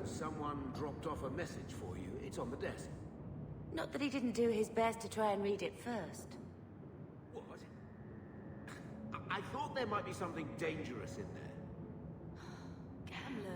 someone dropped off a message for you. It's on the desk. Not that he didn't do his best to try and read it first. What? I thought there might be something dangerous in there. Gamlo.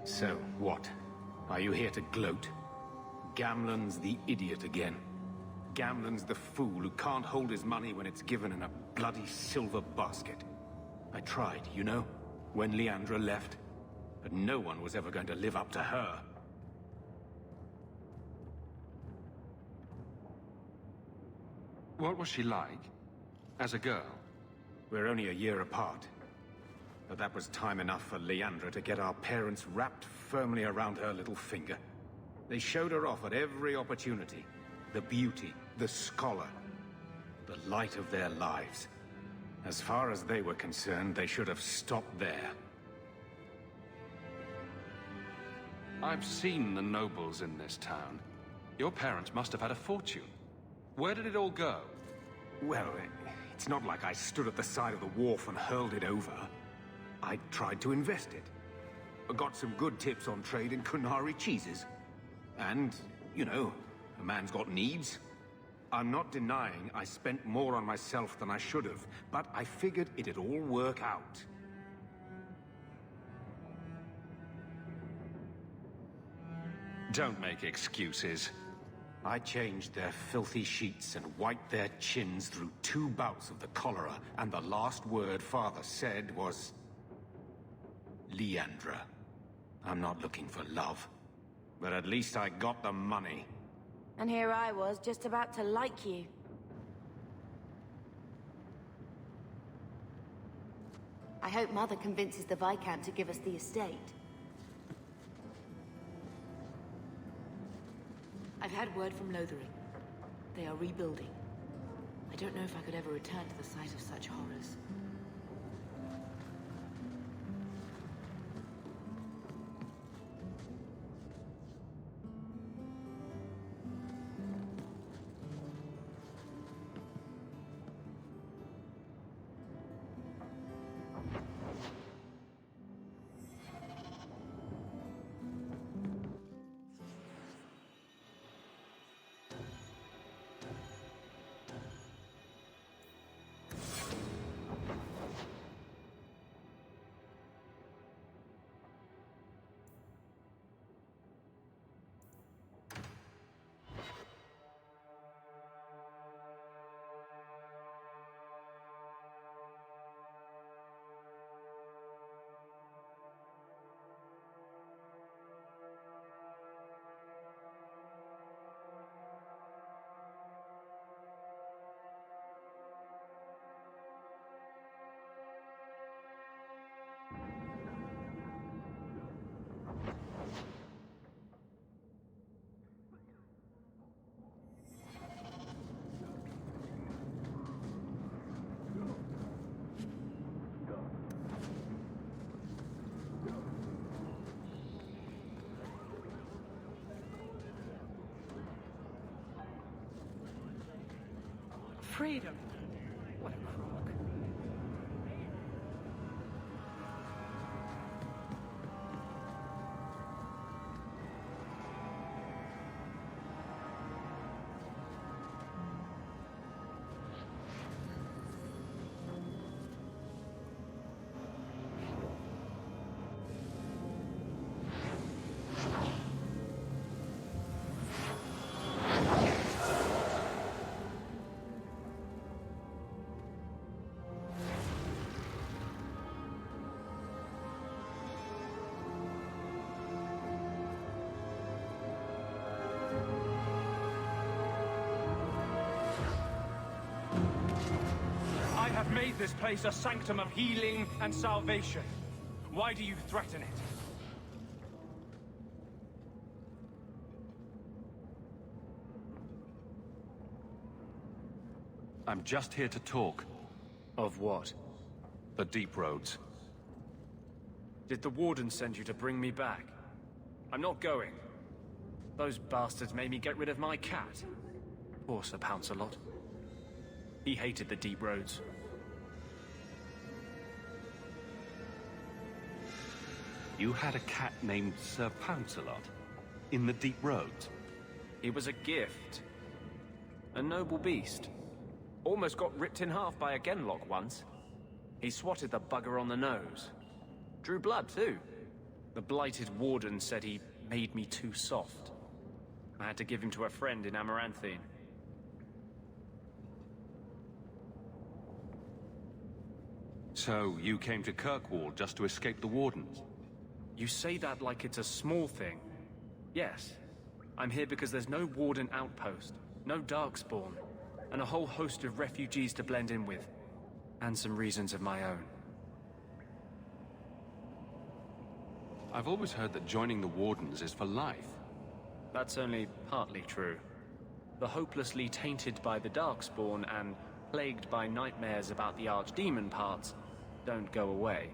So, what? Are you here to gloat? Gamlen's the idiot again. Gamlen's the fool who can't hold his money when it's given in a bloody silver basket. I tried, you know, when Leandra left. But no one was ever going to live up to her. What was she like? As a girl? We're only a year apart. But that was time enough for Leandra to get our parents wrapped firmly around her little finger. They showed her off at every opportunity. The beauty, the scholar, the light of their lives. As far as they were concerned, they should have stopped there. I've seen the nobles in this town. Your parents must have had a fortune. Where did it all go? Well, it's not like I stood at the side of the wharf and hurled it over. I tried to invest it. I got some good tips on trade in Kunari cheeses. And, you know, a man's got needs. I'm not denying I spent more on myself than I should have, but I figured it'd all work out. Don't make excuses. I changed their filthy sheets and wiped their chins through 2 bouts of the cholera, and the last word Father said was... Leandra. I'm not looking for love, but at least I got the money. And here I was, just about to like you. I hope Mother convinces the Viscount to give us the estate. I've had word from Lothering. They are rebuilding. I don't know if I could ever return to the site of such horrors. Freedom. What a crock. I have made this place a sanctum of healing and salvation. Why do you threaten it? I'm just here to talk. Of what? The deep roads. Did the Warden send you to bring me back? I'm not going. Those bastards made me get rid of my cat. Poor Sir Pouncelot. He hated the deep roads. You had a cat named Sir Pouncelot? In the deep roads? He was a gift. A noble beast. Almost got ripped in half by a Genlock once. He swatted the bugger on the nose. Drew blood, too. The blighted Warden said he made me too soft. I had to give him to a friend in Amaranthine. So, you came to Kirkwall just to escape the Wardens? You say that like it's a small thing. Yes. I'm here because there's no Warden outpost, no Darkspawn, and a whole host of refugees to blend in with. And some reasons of my own. I've always heard that joining the Wardens is for life. That's only partly true. The hopelessly tainted by the Darkspawn and plagued by nightmares about the Archdemon parts don't go away.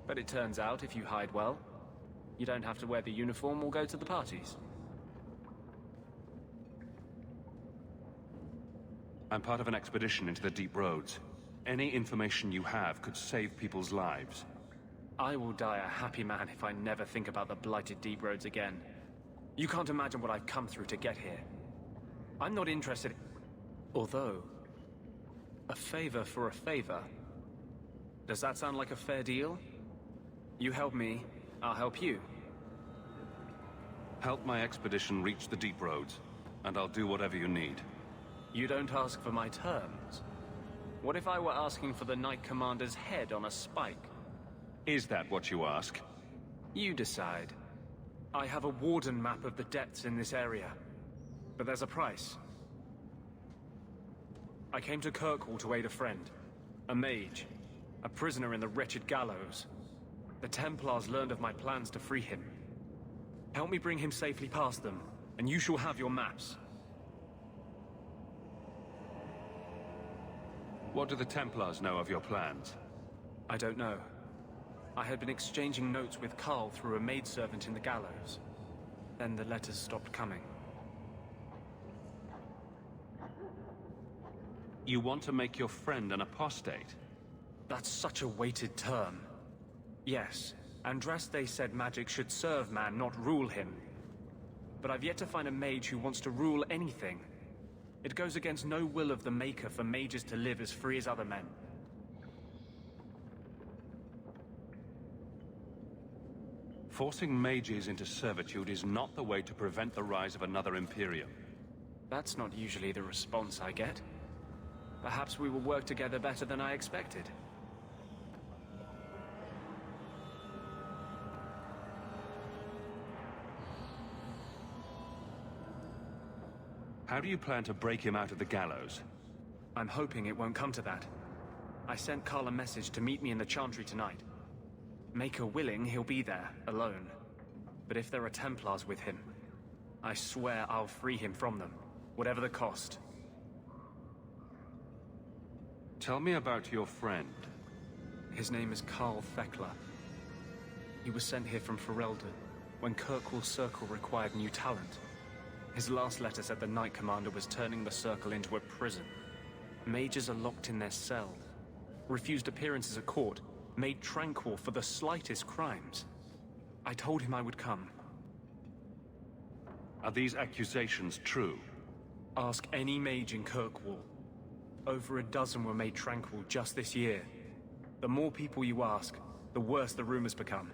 But it turns out if you hide well, you don't have to wear the uniform or go to the parties. I'm part of an expedition into the deep roads. Any information you have could save people's lives. I will die a happy man if I never think about the blighted deep roads again. You can't imagine what I've come through to get here. I'm not interested. Although, a favor for a favor. Does that sound like a fair deal? You help me, I'll help you. Help my expedition reach the deep roads, and I'll do whatever you need. You don't ask for my terms. What if I were asking for the Knight Commander's head on a spike? Is that what you ask? You decide. I have a Warden map of the depths in this area. But there's a price. I came to Kirkwall to aid a friend. A mage. A prisoner in the wretched gallows. The Templars learned of my plans to free him. Help me bring him safely past them, and you shall have your maps. What do the Templars know of your plans? I don't know. I had been exchanging notes with Carl through a maidservant in the gallows. Then the letters stopped coming. You want to make your friend an apostate? That's such a weighted term. Yes, Andraste said magic should serve man, not rule him. But I've yet to find a mage who wants to rule anything. It goes against no will of the Maker for mages to live as free as other men. Forcing mages into servitude is not the way to prevent the rise of another Imperium. That's not usually the response I get. Perhaps we will work together better than I expected. How do you plan to break him out of the gallows? I'm hoping it won't come to that. I sent Carl a message to meet me in the Chantry tonight. Maker willing, he'll be there, alone. But if there are Templars with him, I swear I'll free him from them, whatever the cost. Tell me about your friend. His name is Carl Thekla. He was sent here from Ferelden, when Kirkwall Circle required new talent. His last letter said the Knight Commander was turning the Circle into a prison. Mages are locked in their cells, refused appearances at court, made tranquil for the slightest crimes. I told him I would come. Are these accusations true? Ask any mage in Kirkwall. Over a dozen were made tranquil just this year. The more people you ask, the worse the rumors become.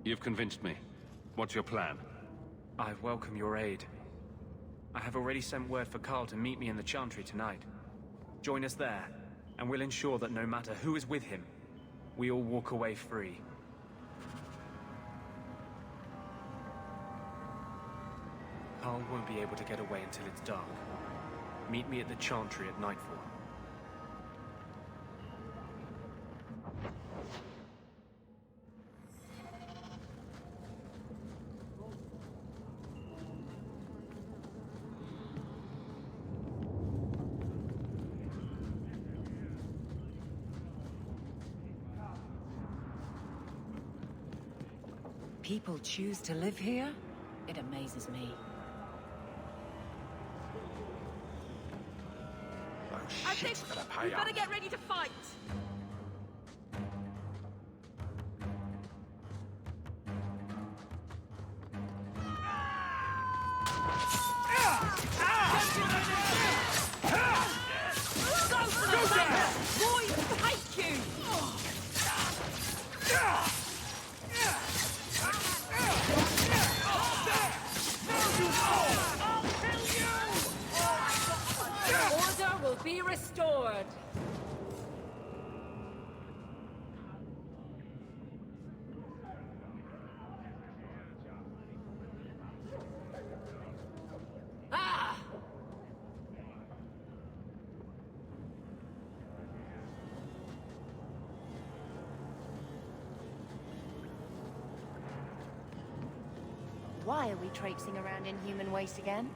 You've convinced me. What's your plan? I welcome your aid. I have already sent word for Carl to meet me in the Chantry tonight. Join us there, and we'll ensure that no matter who is with him, we all walk away free. Carl won't be able to get away until it's dark. Meet me at the Chantry at nightfall. People choose to live here? It amazes me. Oh, shit's gonna pay We up. better get ready to fight! Boys hate you! Order will be restored. Ah! Why are we traipsing around in human waste again?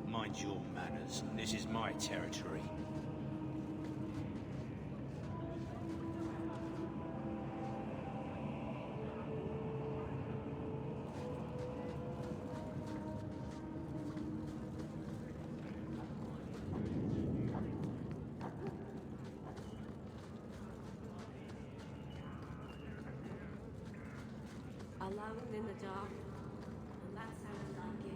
Mind your manners. This is my territory. Alone in the dark. And that sounds like it.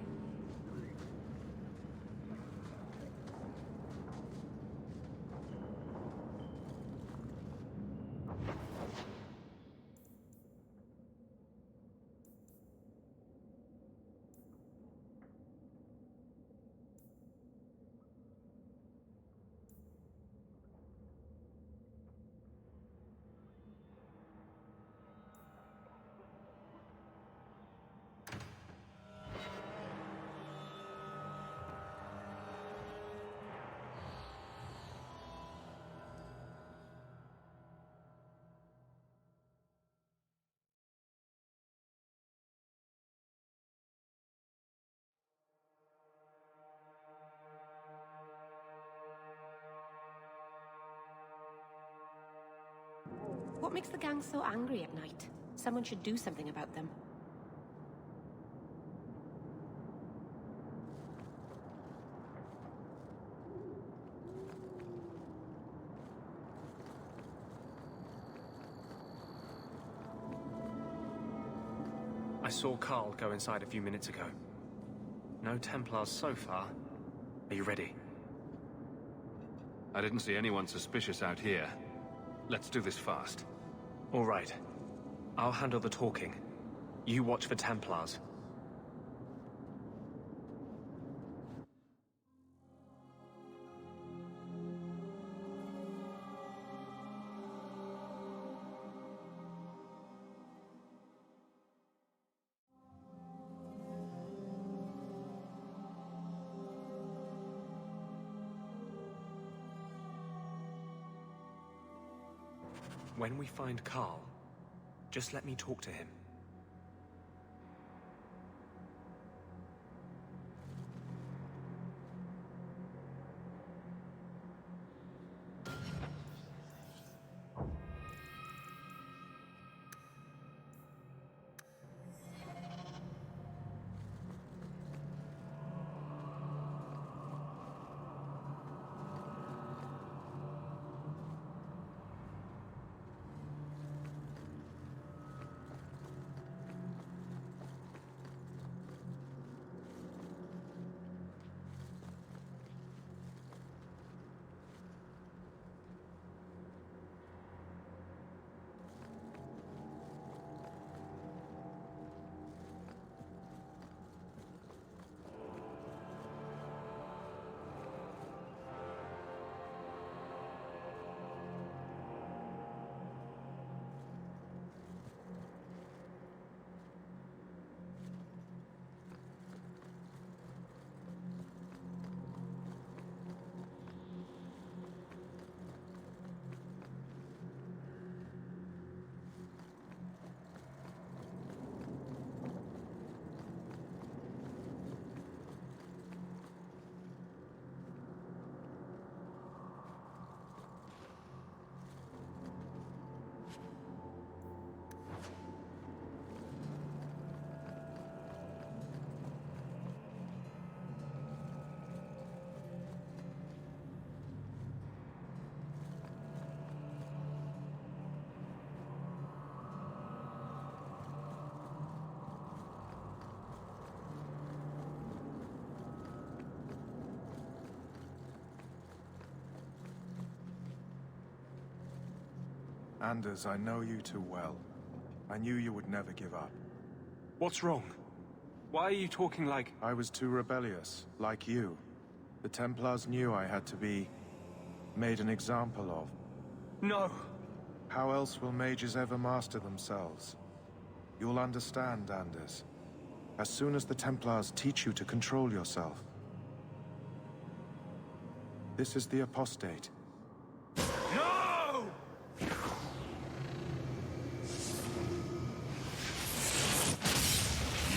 What makes the gang so angry at night? Someone should do something about them. I saw Carl go inside a few minutes ago. No Templars so far. Are you ready? I didn't see anyone suspicious out here. Let's do this fast. All right. I'll handle the talking. You watch for Templars. When we find Carl, just let me talk to him. Anders, I know you too well. I knew you would never give up. What's wrong? Why are you talking like... I was too rebellious, like you. The Templars knew I had to be... made an example of. No! How else will mages ever master themselves? You'll understand, Anders. As soon as the Templars teach you to control yourself. This is the apostate. No!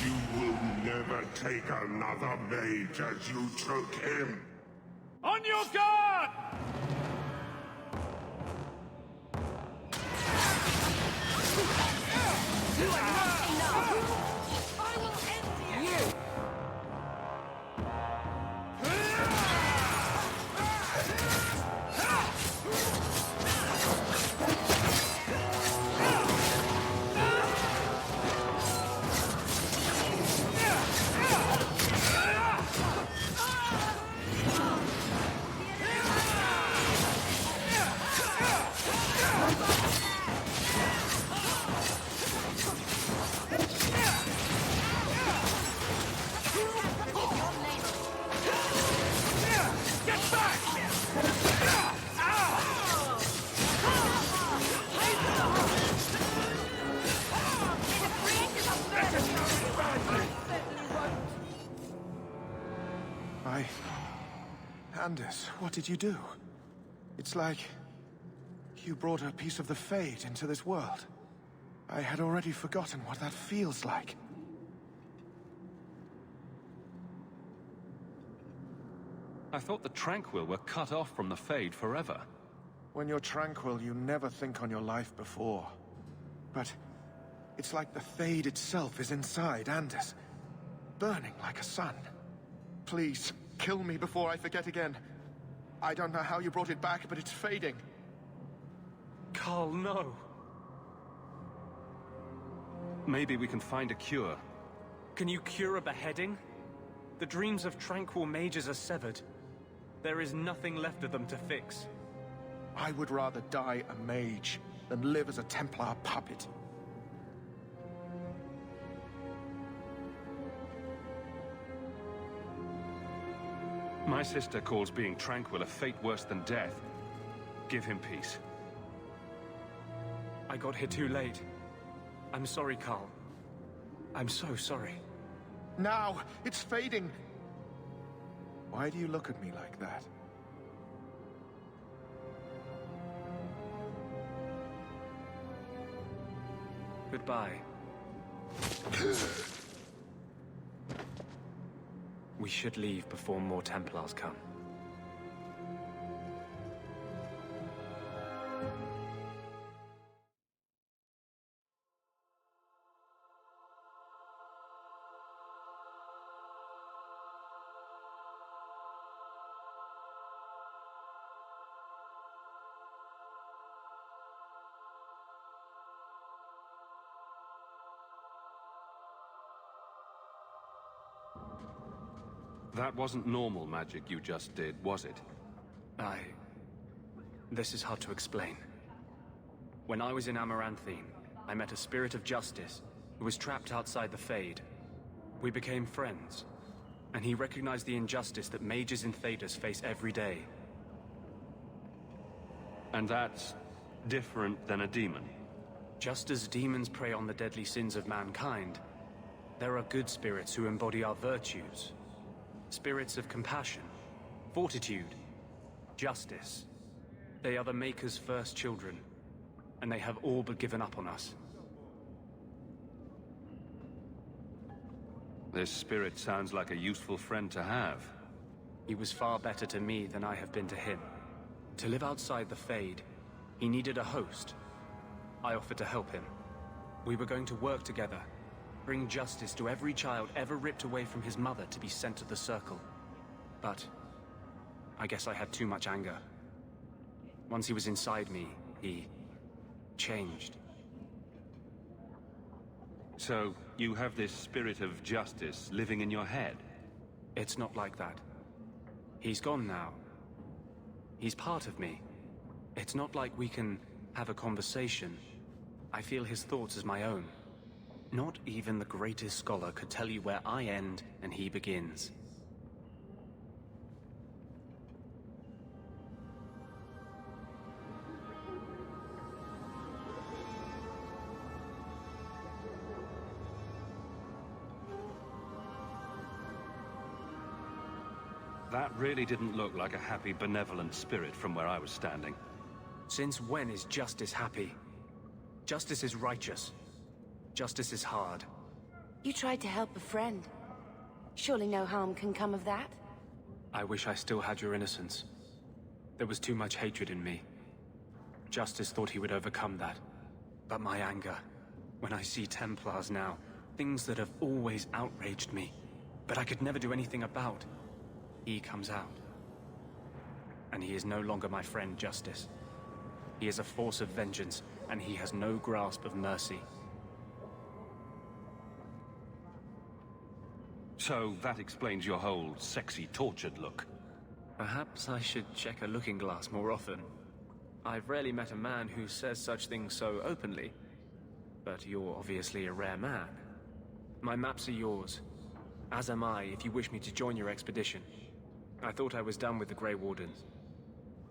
You will never take another mage as you took him. On your guard! Anders, what did you do? It's like... you brought a piece of the Fade into this world. I had already forgotten what that feels like. I thought the Tranquil were cut off from the Fade forever. When you're tranquil, you never think on your life before. But... it's like the Fade itself is inside Anders. Burning like a sun. Please, kill me before I forget again. I don't know how you brought it back, but it's fading. Carl, no! Maybe we can find a cure. Can you cure a beheading? The dreams of tranquil mages are severed. There is nothing left of them to fix. I would rather die a mage than live as a Templar puppet. My sister calls being tranquil a fate worse than death. Give him peace. I got here too late. I'm sorry, Carl. I'm so sorry. Now, it's fading. Why do you look at me like that? Goodbye. We should leave before more Templars come. That wasn't normal magic you just did, was it? This is hard to explain. When I was in Amaranthine, I met a spirit of justice who was trapped outside the Fade. We became friends, and he recognized the injustice that mages in Thedas face every day. And that's different than a demon? Just as demons prey on the deadly sins of mankind, there are good spirits who embody our virtues. Spirits of compassion, fortitude, justice. They are the Maker's first children, and they have all but given up on us. This spirit sounds like a useful friend to have. He was far better to me than I have been to him. To live outside the Fade, he needed a host. I offered to help him. We were going to work together, bring justice to every child ever ripped away from his mother to be sent to the Circle. But I guess I had too much anger. Once he was inside me, he changed. So, you have this spirit of justice living in your head? It's not like that. He's gone now. He's part of me. It's not like we can have a conversation. I feel his thoughts as my own. Not even the greatest scholar could tell you where I end and he begins. That really didn't look like a happy, benevolent spirit from where I was standing. Since when is justice happy? Justice is righteous. Justice is hard. You tried to help a friend. Surely no harm can come of that? I wish I still had your innocence. There was too much hatred in me. Justice thought he would overcome that. But my anger, when I see Templars now, things that have always outraged me, but I could never do anything about, he comes out. And he is no longer my friend, Justice. He is a force of vengeance, and he has no grasp of mercy. So that explains your whole sexy, tortured look. Perhaps I should check a looking glass more often. I've rarely met a man who says such things so openly. But you're obviously a rare man. My maps are yours. As am I, if you wish me to join your expedition. I thought I was done with the Grey Wardens.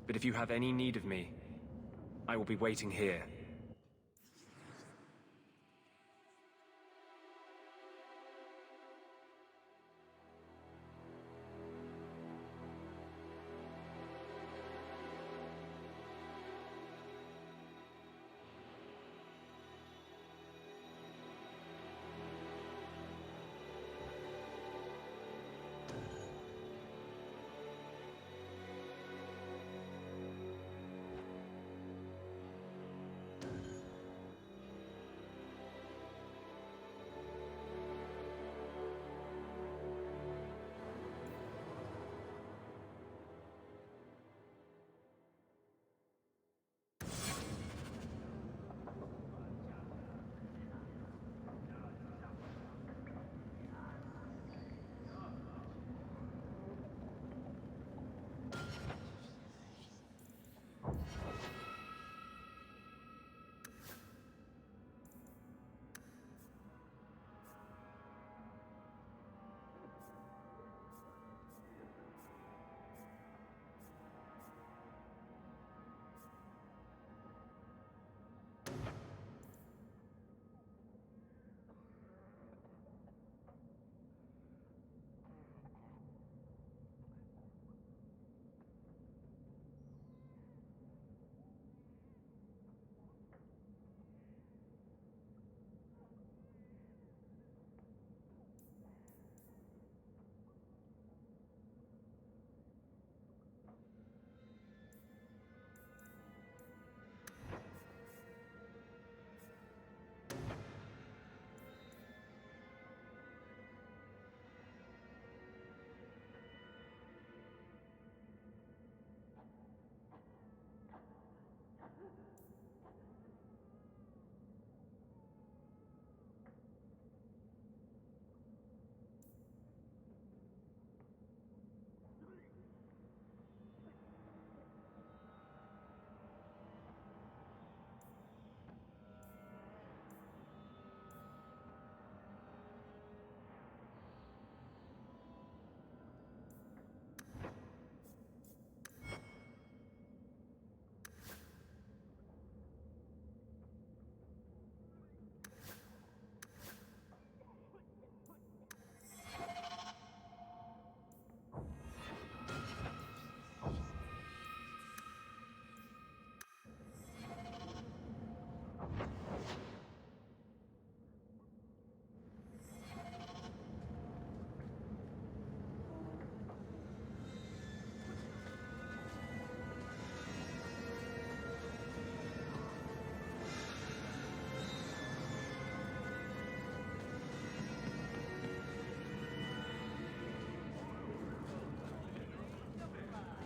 But if you have any need of me, I will be waiting here.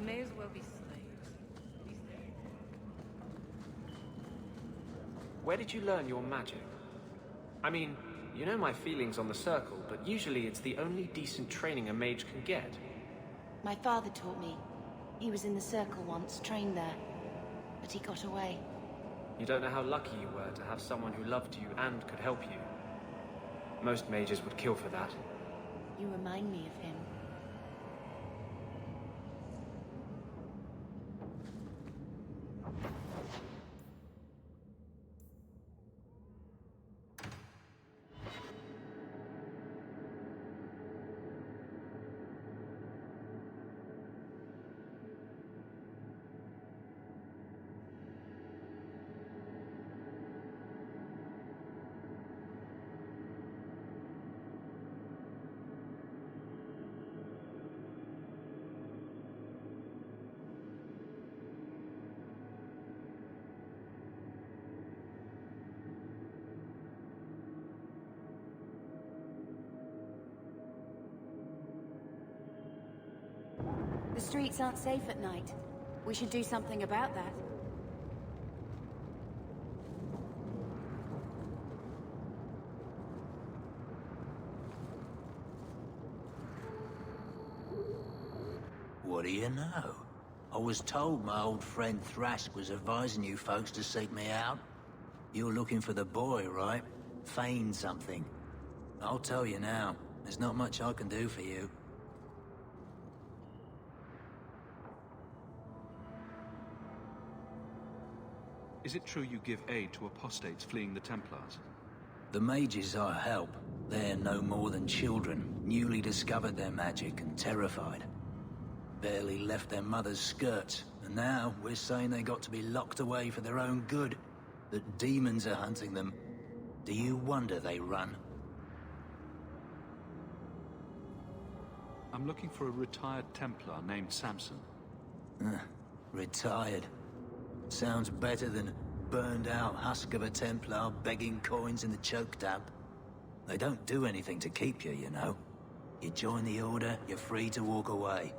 May as well be slaves. Where did you learn your magic? I mean, you know my feelings on the Circle, but usually it's the only decent training a mage can get. My father taught me. He was in the Circle once, trained there. But he got away. You don't know how lucky you were to have someone who loved you and could help you. Most mages would kill for that. You remind me of him. The streets aren't safe at night. We should do something about that. What do you know? I was told my old friend Thrask was advising you folks to seek me out. You're looking for the boy, right? Feign something. I'll tell you now, there's not much I can do for you. Is it true you give aid to apostates fleeing the Templars? The mages I help, they're no more than children, newly discovered their magic and terrified. Barely left their mother's skirts, and now we're saying they got to be locked away for their own good. That demons are hunting them. Do you wonder they run? I'm looking for a retired Templar named Samson. Retired. Sounds better than burned-out husk of a Templar begging coins in the choke damp. They don't do anything to keep you, you know. You join the Order, you're free to walk away.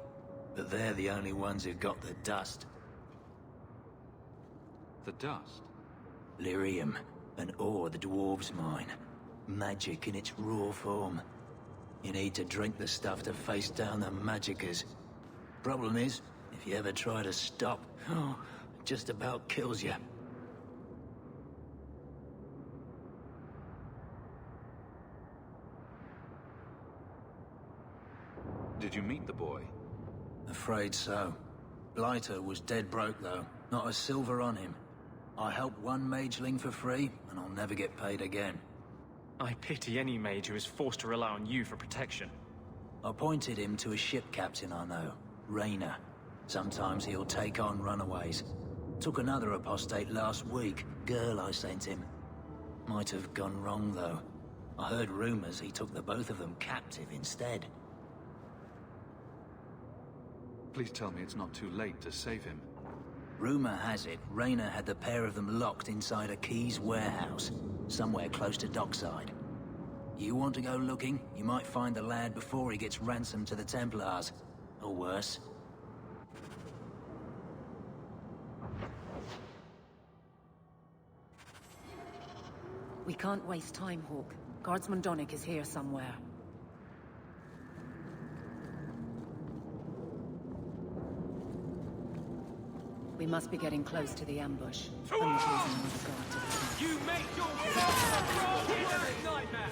But they're the only ones who've got the dust. The dust? Lyrium, an ore the dwarves mine. Magic in its raw form. You need to drink the stuff to face down the magicers. Problem is, if you ever try to stop, it just about kills you. Did you meet the boy? Afraid so. Blighter was dead broke, though. Not a silver on him. I helped one mageling for free, and I'll never get paid again. I pity any mage who is forced to rely on you for protection. I pointed him to a ship captain I know, Rayner. Sometimes he'll take on runaways. Took another apostate last week, girl I sent him. Might have gone wrong, though. I heard rumors he took the both of them captive instead. Please tell me it's not too late to save him. Rumor has it, Rayner had the pair of them locked inside a Keys warehouse, somewhere close to dockside. You want to go looking? You might find the lad before he gets ransomed to the Templars. Or worse. We can't waste time, Hawk. Guardsman Donnick is here somewhere. We must be getting close to the ambush. I'm losing another guard to the south. You make your worst nightmare!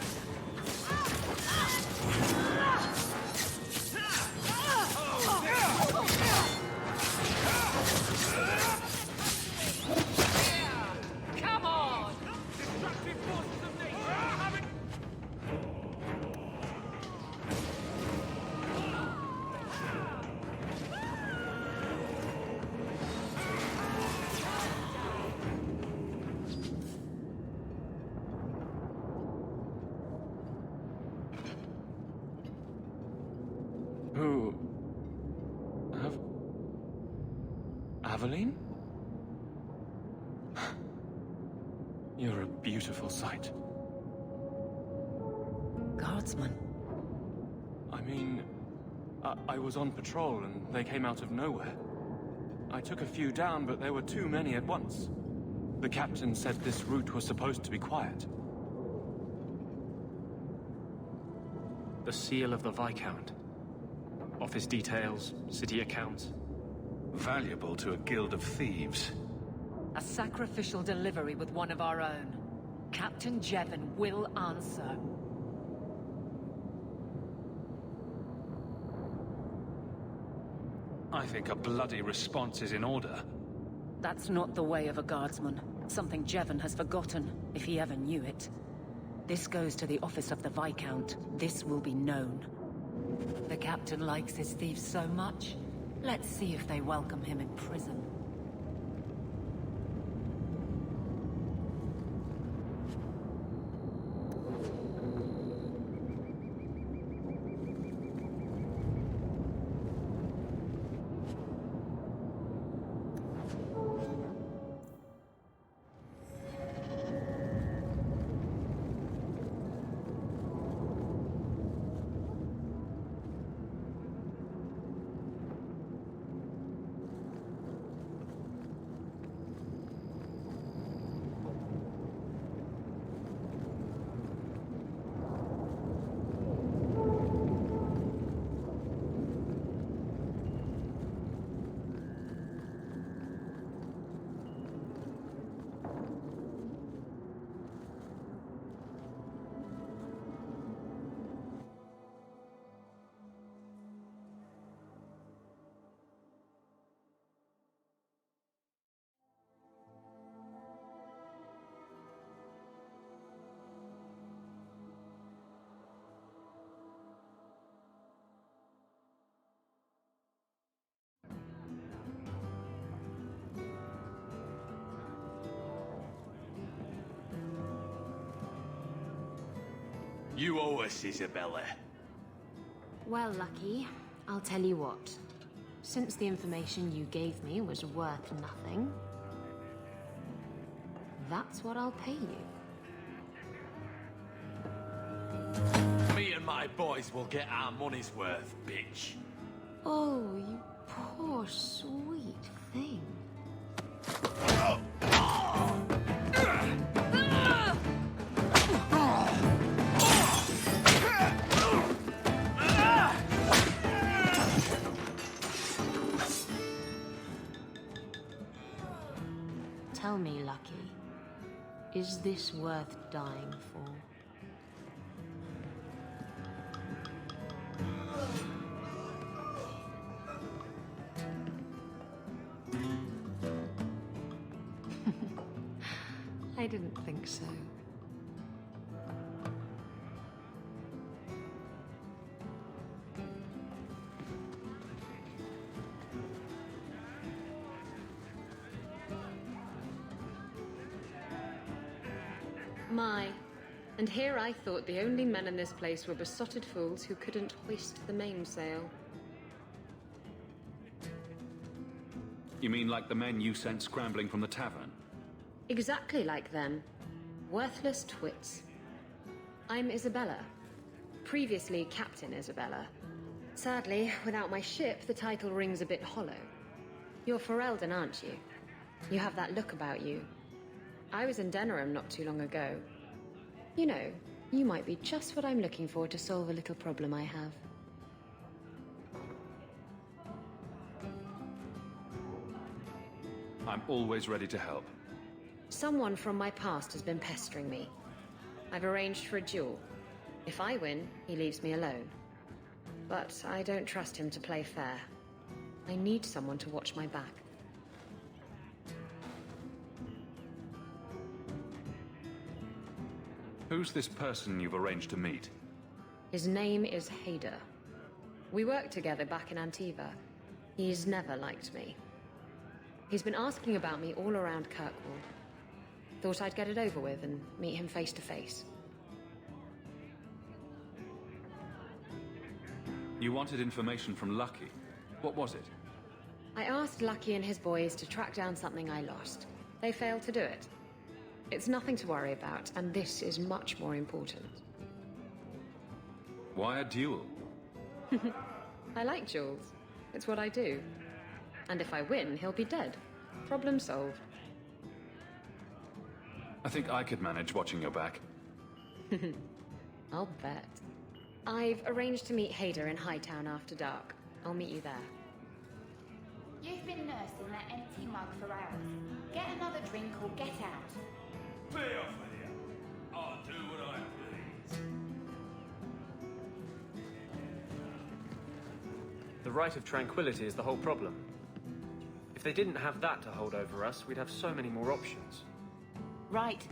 Come on! Destructive forces of nature! Who... Aveline? You're a beautiful sight. Guardsman? I mean... I was on patrol and they came out of nowhere. I took a few down, but there were too many at once. The captain said this route was supposed to be quiet. The seal of the Viscount. Office details, city accounts. Valuable to a guild of thieves. A sacrificial delivery with one of our own. Captain Jevon will answer. I think a bloody response is in order. That's not the way of a guardsman. Something Jevon has forgotten, if he ever knew it. This goes to the office of the Viscount. This will be known. The captain likes his thieves so much. Let's see if they welcome him in prison. You owe us, Isabella. Well, Lucky, I'll tell you what. Since the information you gave me was worth nothing, that's what I'll pay you. Me and my boys will get our money's worth, bitch. Oh, you poor, sweet thing. Tell me, Lucky, is this worth dying for? I didn't think so. My, and here I thought the only men in this place were besotted fools who couldn't hoist the mainsail. You mean like the men you sent scrambling from the tavern? Exactly like them. Worthless twits. I'm Isabella. Previously Captain Isabella. Sadly, without my ship, the title rings a bit hollow. You're Ferelden, aren't you? You have that look about you. I was in Denerim not too long ago. You know, you might be just what I'm looking for to solve a little problem I have. I'm always ready to help. Someone from my past has been pestering me. I've arranged for a duel. If I win, he leaves me alone. But I don't trust him to play fair. I need someone to watch my back. Who's this person you've arranged to meet? His name is Hader. We worked together back in Antiva. He's never liked me. He's been asking about me all around Kirkwall. Thought I'd get it over with and meet him face to face. You wanted information from Lucky. What was it? I asked Lucky and his boys to track down something I lost. They failed to do it. It's nothing to worry about, and this is much more important. Why a duel? I like duels. It's what I do. And if I win, he'll be dead. Problem solved. I think I could manage watching your back. I'll bet. I've arranged to meet Hader in Hightown after dark. I'll meet you there. You've been nursing that empty mug for hours. Get another drink or get out. Be off with you. I'll do what I please. The right of tranquility is the whole problem. If they didn't have that to hold over us, we'd have so many more options. Right.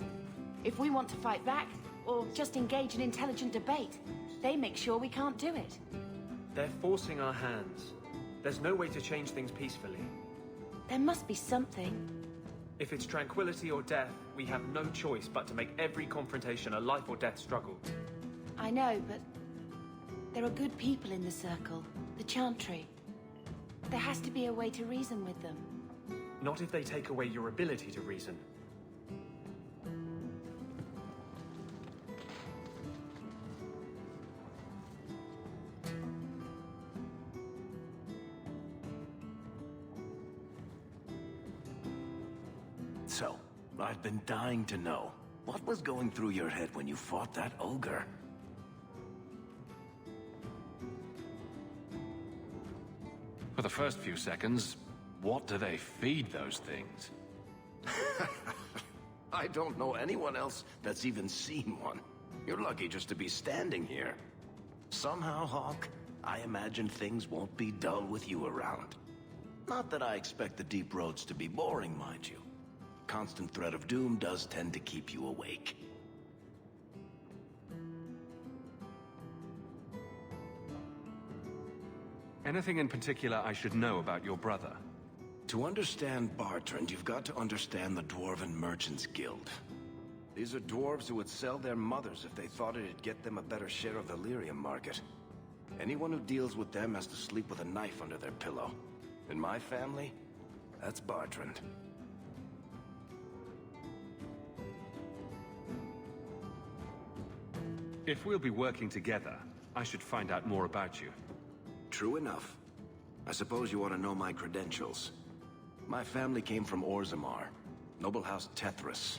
If we want to fight back, or just engage in intelligent debate, they make sure we can't do it. They're forcing our hands. There's no way to change things peacefully. There must be something. If it's tranquility or death, we have no choice but to make every confrontation a life or death struggle. I know, but there are good people in the Circle, the Chantry. There has to be a way to reason with them. Not if they take away your ability to reason. So, I've been dying to know. What was going through your head when you fought that ogre? For the first few seconds, what do they feed those things? I don't know anyone else that's even seen one. You're lucky just to be standing here. Somehow, Hawk, I imagine things won't be dull with you around. Not that I expect the deep roads to be boring, mind you. Constant threat of doom does tend to keep you awake. Anything in particular I should know about your brother? To understand Bartrand, you've got to understand the Dwarven Merchants Guild. These are dwarves who would sell their mothers if they thought it'd get them a better share of the lyrium market. Anyone who deals with them has to sleep with a knife under their pillow. In my family, that's Bartrand. If we'll be working together, I should find out more about you. True enough. I suppose you want to know my credentials. My family came from Orzammar, noble house Tethras,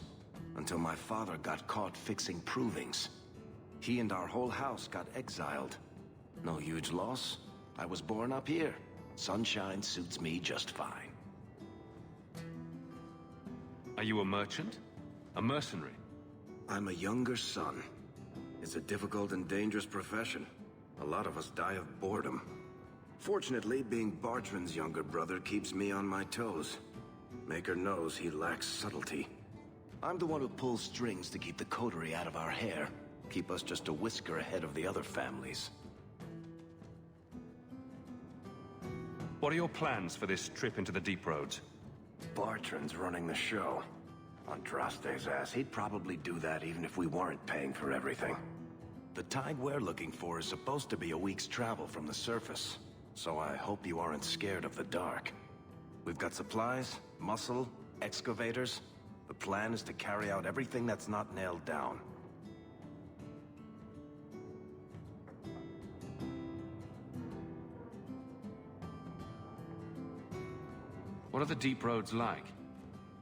until my father got caught fixing provings. He and our whole house got exiled. No huge loss. I was born up here. Sunshine suits me just fine. Are you a merchant? A mercenary? I'm a younger son. It's a difficult and dangerous profession. A lot of us die of boredom. Fortunately, being Bartrand's younger brother keeps me on my toes. Maker knows he lacks subtlety. I'm the one who pulls strings to keep the coterie out of our hair. Keep us just a whisker ahead of the other families. What are your plans for this trip into the deep roads? Bartrand's running the show. Andraste's ass, he'd probably do that even if we weren't paying for everything. The tide we're looking for is supposed to be a week's travel from the surface, so I hope you aren't scared of the dark. We've got supplies, muscle, excavators. The plan is to carry out everything that's not nailed down. What are the deep roads like?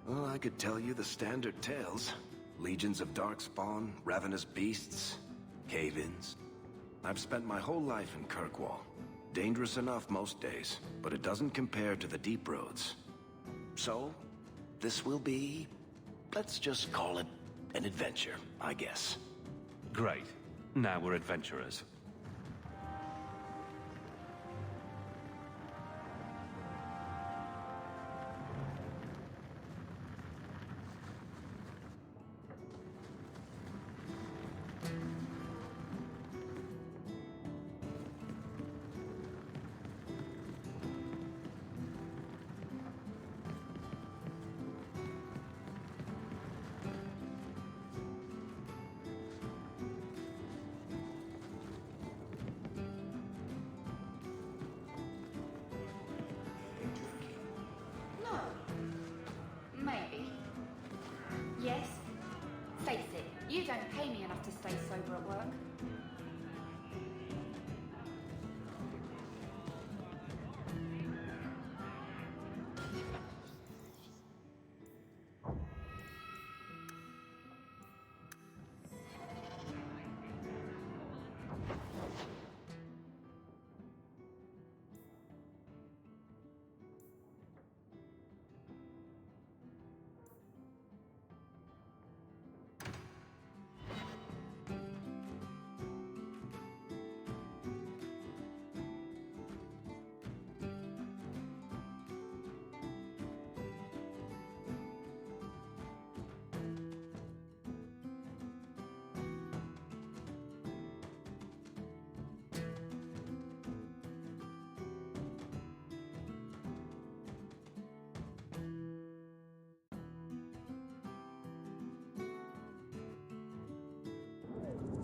Well, I could tell you the standard tales. Legions of darkspawn, ravenous beasts, cave-ins. I've spent my whole life in Kirkwall. Dangerous enough most days, but it doesn't compare to the deep roads. So, this will be... let's just call it an adventure, I guess. Great. Now we're adventurers.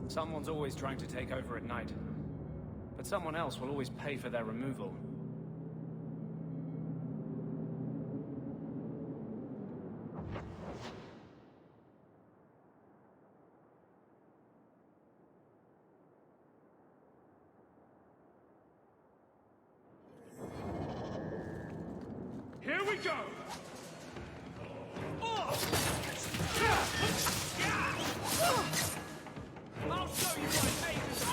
Someone's always trying to take over at night. But someone else will always pay for their removal. Here we go! I'll show you what phases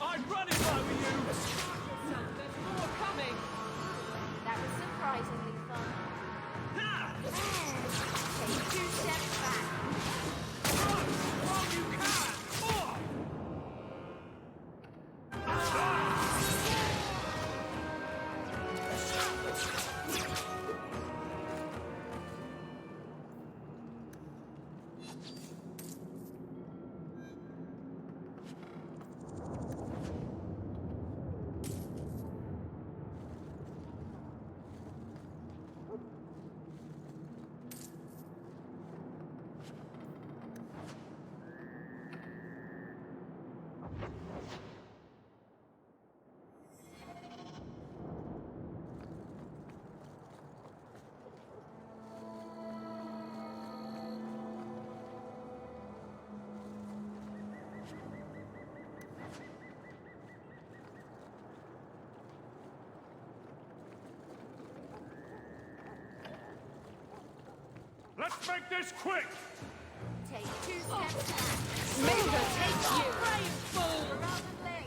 I'd run if I were you! There's more coming! That was surprisingly fun. Take 2 steps back. Run while you can! Let's make this quick! Take 2 steps back. Major, take you! Brave fool! Around the leg.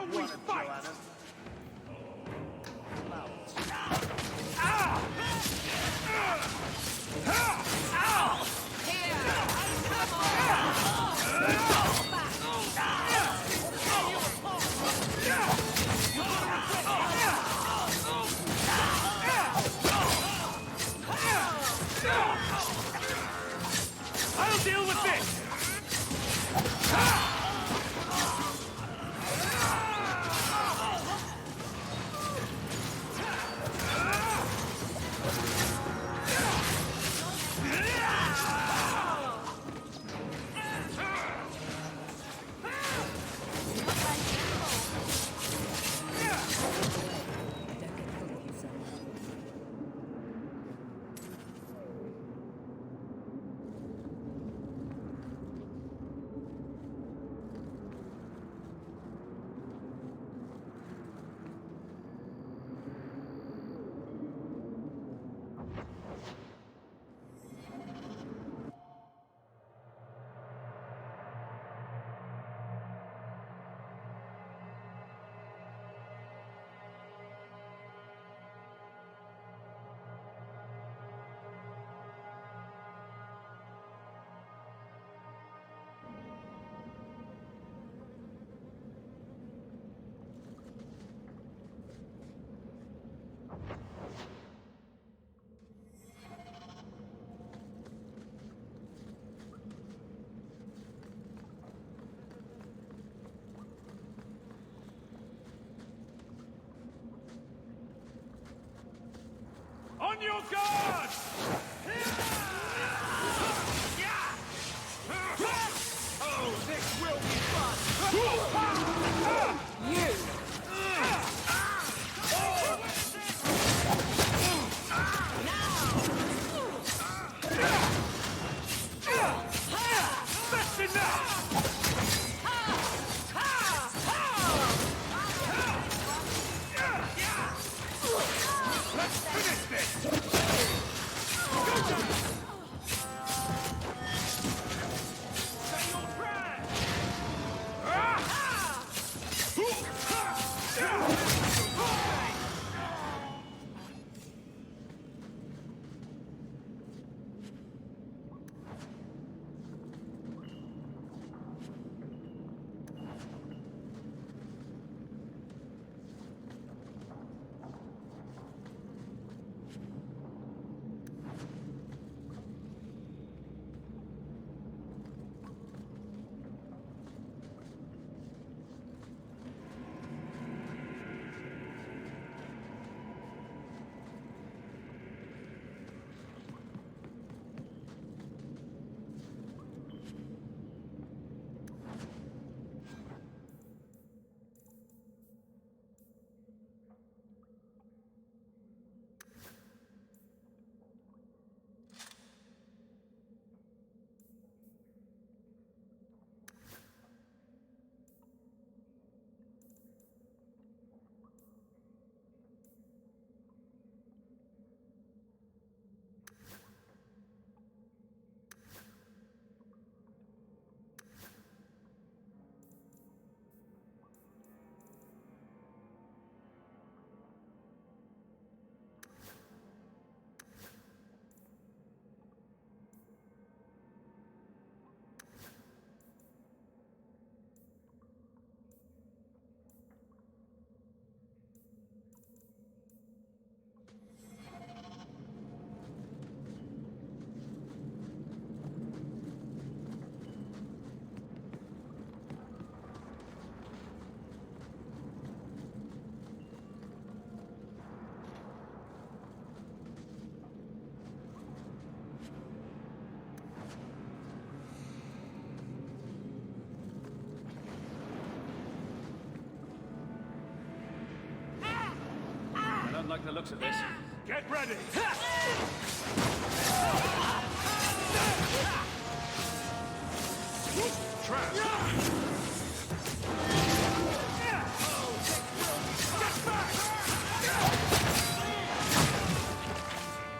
Now we fight! I'll deal with this! On your guard! Oh, this will be fun! You! That's enough! Let's finish this! Say your prayers! Don't like the looks of this. Get ready! Trap! Get back!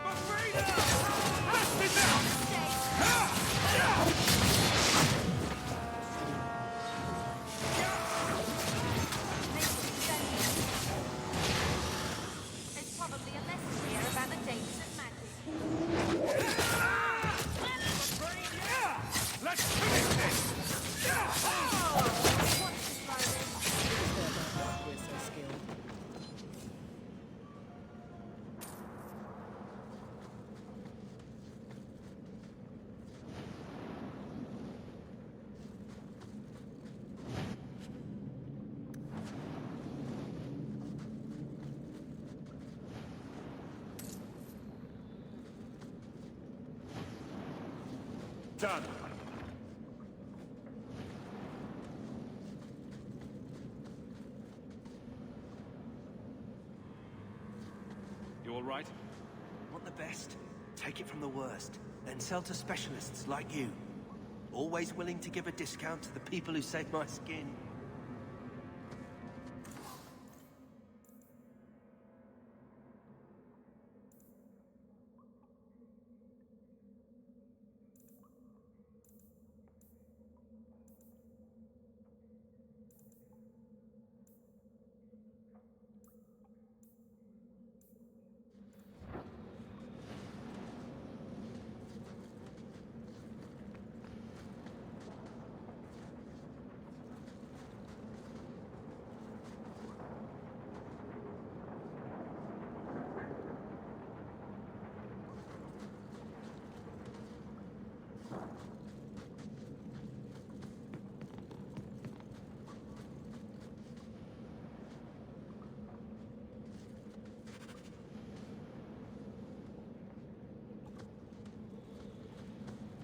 For freedom! That's enough! done. You all right? Want the best? Take it from the worst. Then sell to specialists like you. Always willing to give a discount to the people who saved my skin.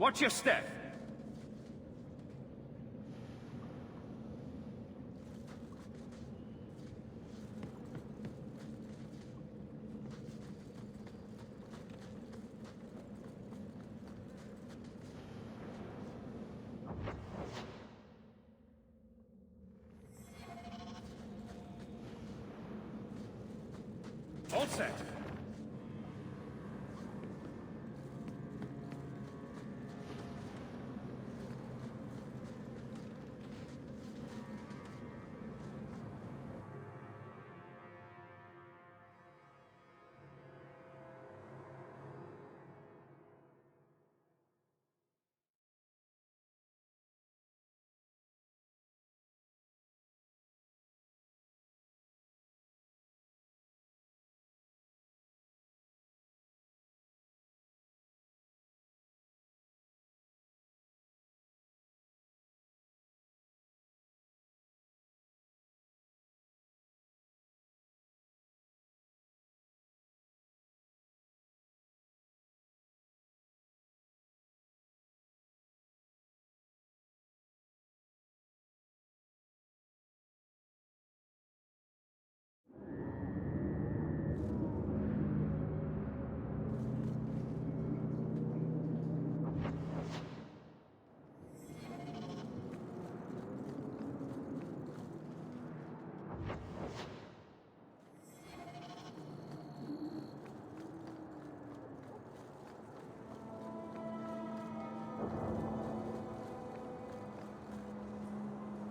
Watch your step! All set!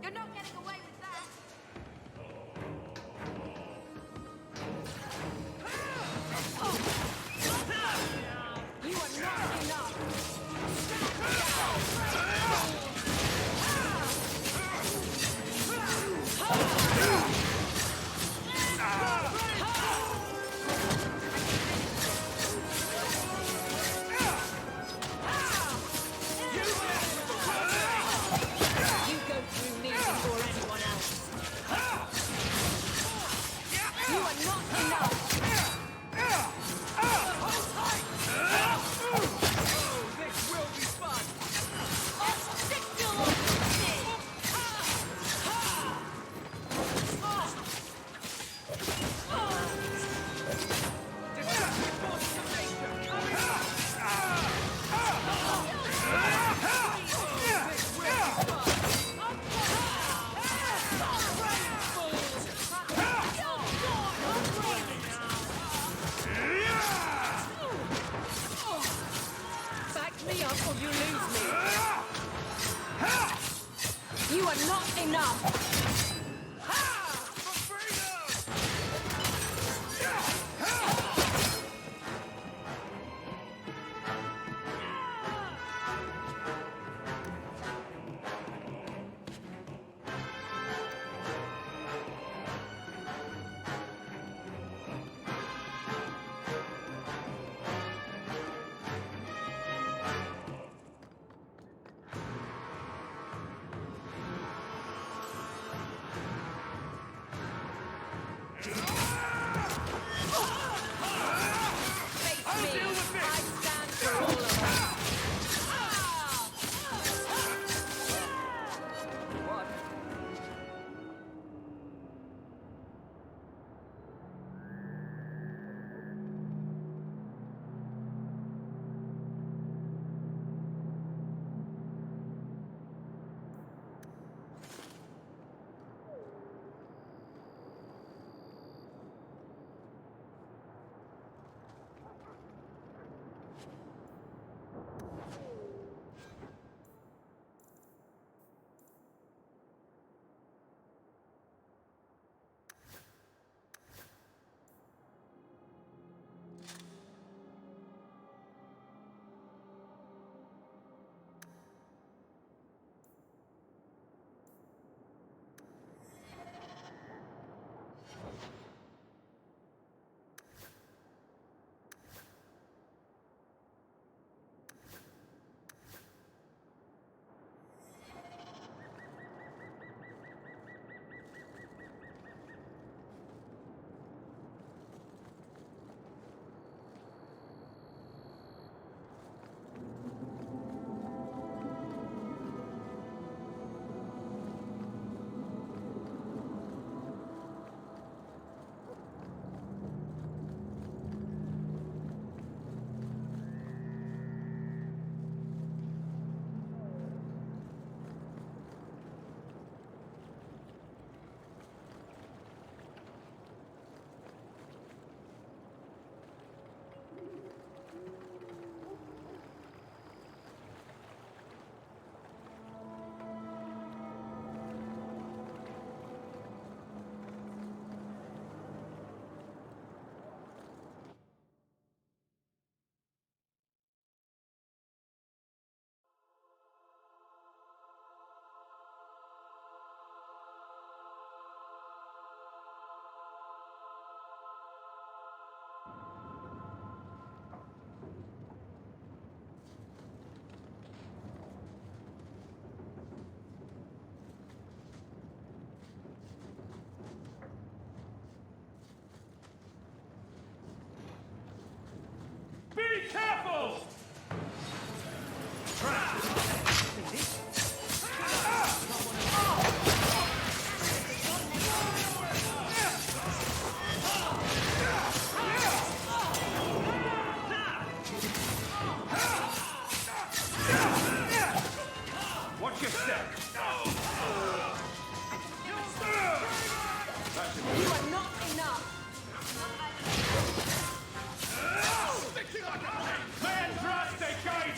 You're not getting away with that! You are not enough! You go through me before anyone else. You are not enough! This will be fun! I'll stick you on Back me up or you lose me! You are not enough!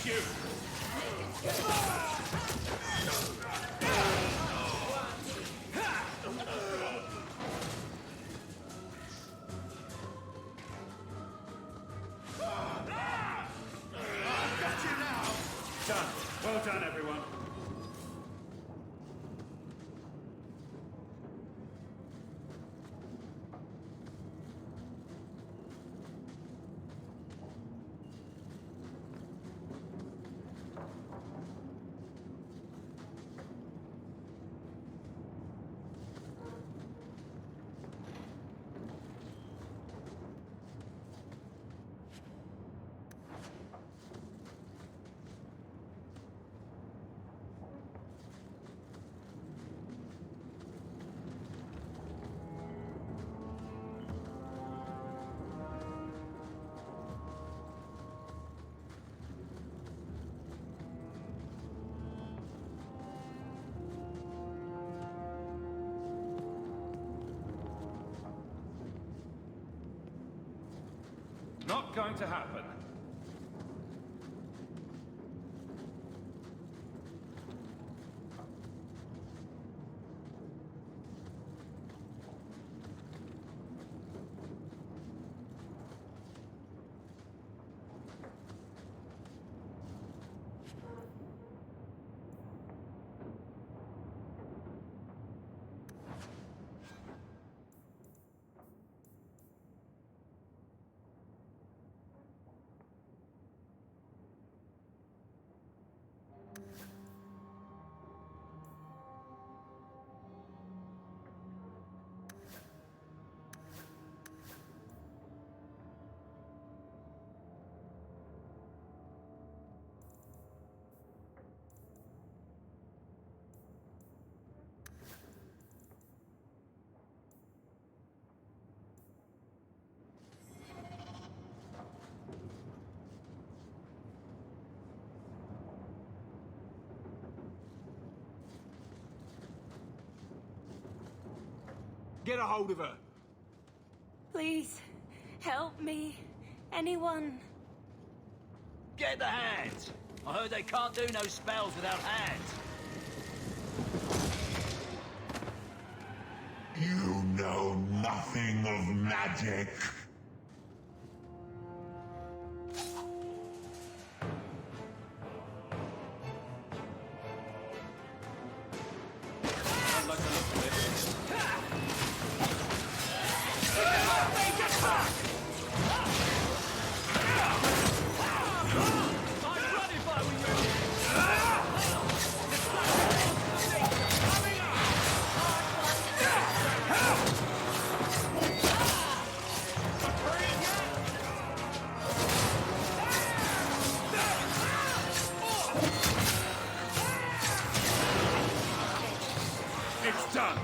get you! Done. Well done, everyone. Not going to happen. Get a hold of her. Please, help me. Anyone. Get the hands! I heard they can't do no spells without hands. You know nothing of magic. I'd like to look at this. I'd run if I were you! It's done.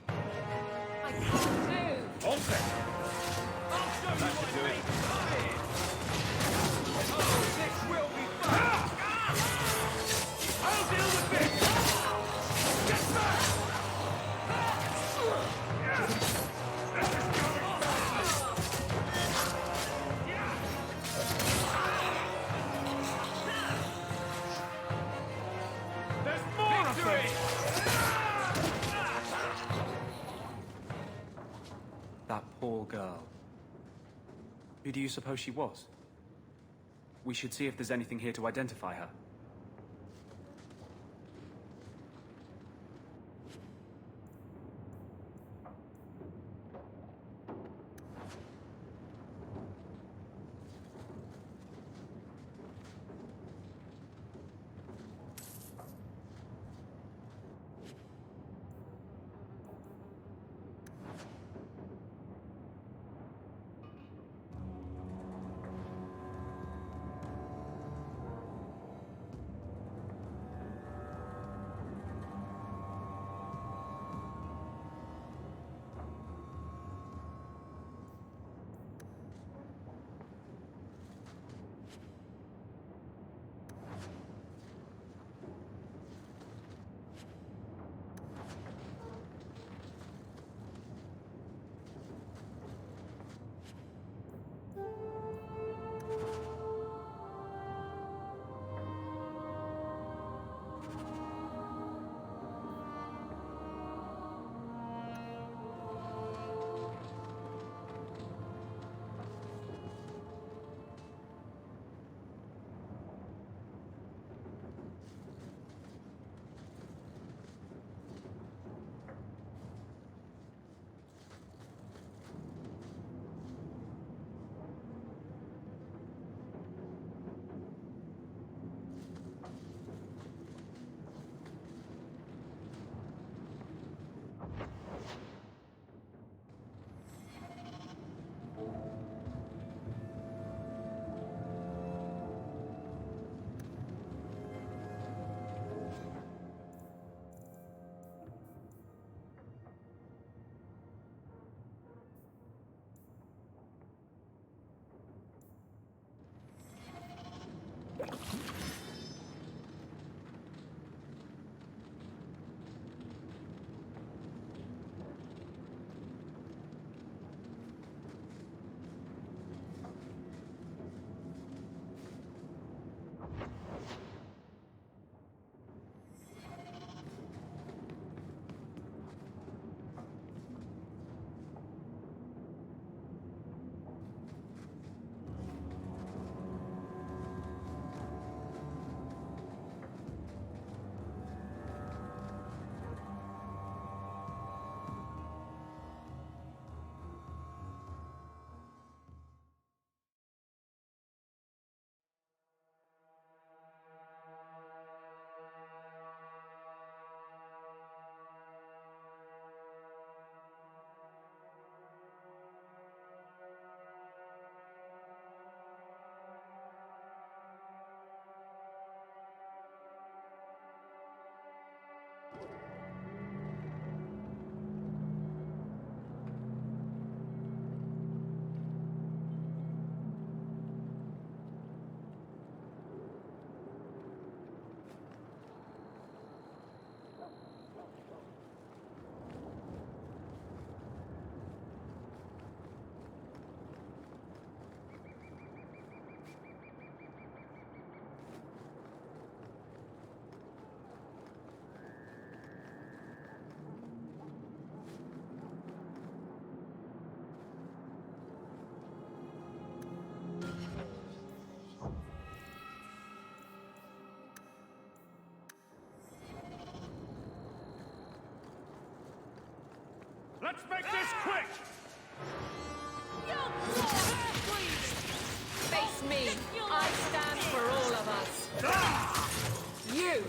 I can't move! All set. I'll show That you should do it. Oh, this will be fun! I'll deal with this. Get back! There's more of them. That poor girl. Who do you suppose she was? We should see if there's anything here to identify her. Let's make this quick! Face me. I stand for all of us. You.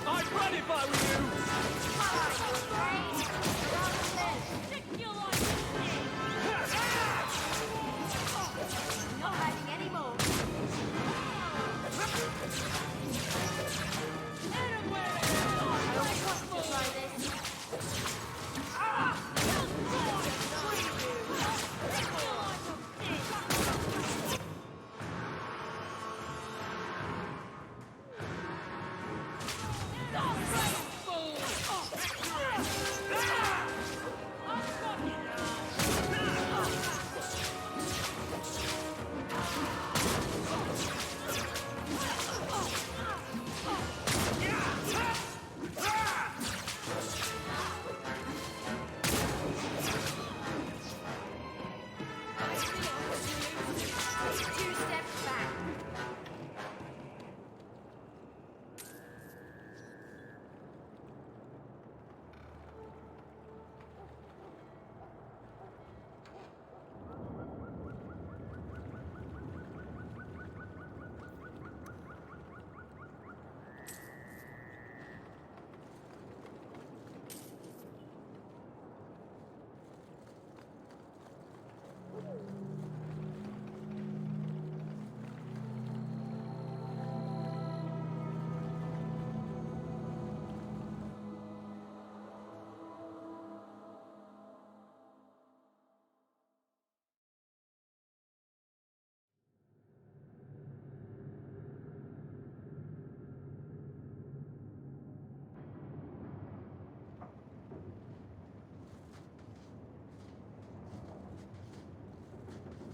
I'd run if I were you! Not hiding anymore. I don't want to try this.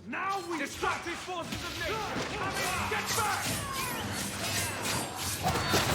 Now we destructive forces of nature! Get back!